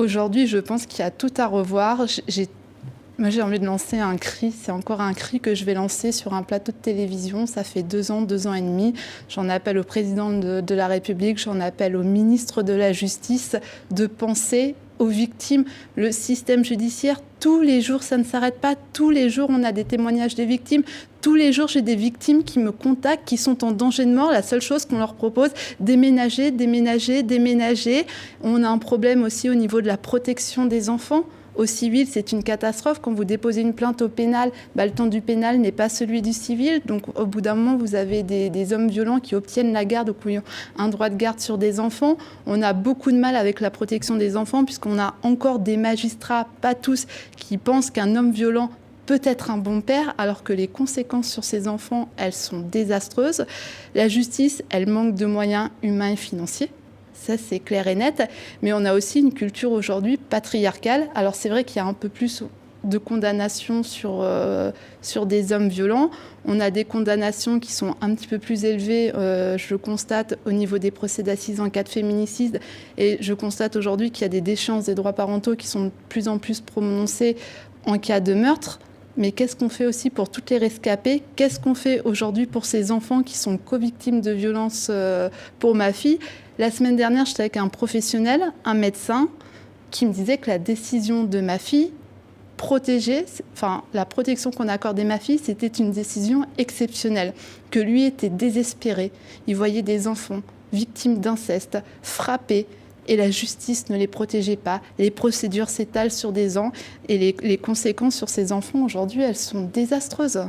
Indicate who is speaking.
Speaker 1: Aujourd'hui, je pense qu'il y a tout à revoir. Moi, j'ai envie de lancer un cri. C'est encore un cri que je vais lancer sur un plateau de télévision. Ça fait 2 ans et demi. J'en appelle au président de la République, j'en appelle au ministre de la Justice de penser aux victimes. Le système judiciaire, tous les jours, ça ne s'arrête pas. Tous les jours, on a des témoignages des victimes. Tous les jours, j'ai des victimes qui me contactent, qui sont en danger de mort. La seule chose qu'on leur propose, déménager, déménager, déménager. On a un problème aussi au niveau de la protection des enfants. Au civil, c'est une catastrophe. Quand vous déposez une plainte au pénal, le temps du pénal n'est pas celui du civil. Donc, au bout d'un moment, vous avez des hommes violents qui obtiennent la garde ou qui ont un droit de garde sur des enfants. On a beaucoup de mal avec la protection des enfants puisqu'on a encore des magistrats, pas tous, qui pensent qu'un homme violent peut être un bon père, alors que les conséquences sur ces enfants, elles sont désastreuses. La justice, elle manque de moyens humains et financiers. Ça, c'est clair et net. Mais on a aussi une culture aujourd'hui patriarcale. Alors, c'est vrai qu'il y a un peu plus de condamnations sur des hommes violents. On a des condamnations qui sont un petit peu plus élevées, je le constate, au niveau des procès d'assises en cas de féminicide. Et je constate aujourd'hui qu'il y a des déchéances des droits parentaux qui sont de plus en plus prononcées en cas de meurtre. Mais qu'est-ce qu'on fait aussi pour toutes les rescapées? Qu'est-ce qu'on fait aujourd'hui pour ces enfants qui sont co-victimes de violences pour ma fille? La semaine dernière, j'étais avec un professionnel, un médecin, qui me disait que la décision de ma fille, la protection qu'on accordait à ma fille, c'était une décision exceptionnelle, que lui était désespéré. Il voyait des enfants victimes d'inceste, frappés, et la justice ne les protégeait pas. Les procédures s'étalent sur des ans, et les conséquences sur ces enfants, aujourd'hui, elles sont désastreuses.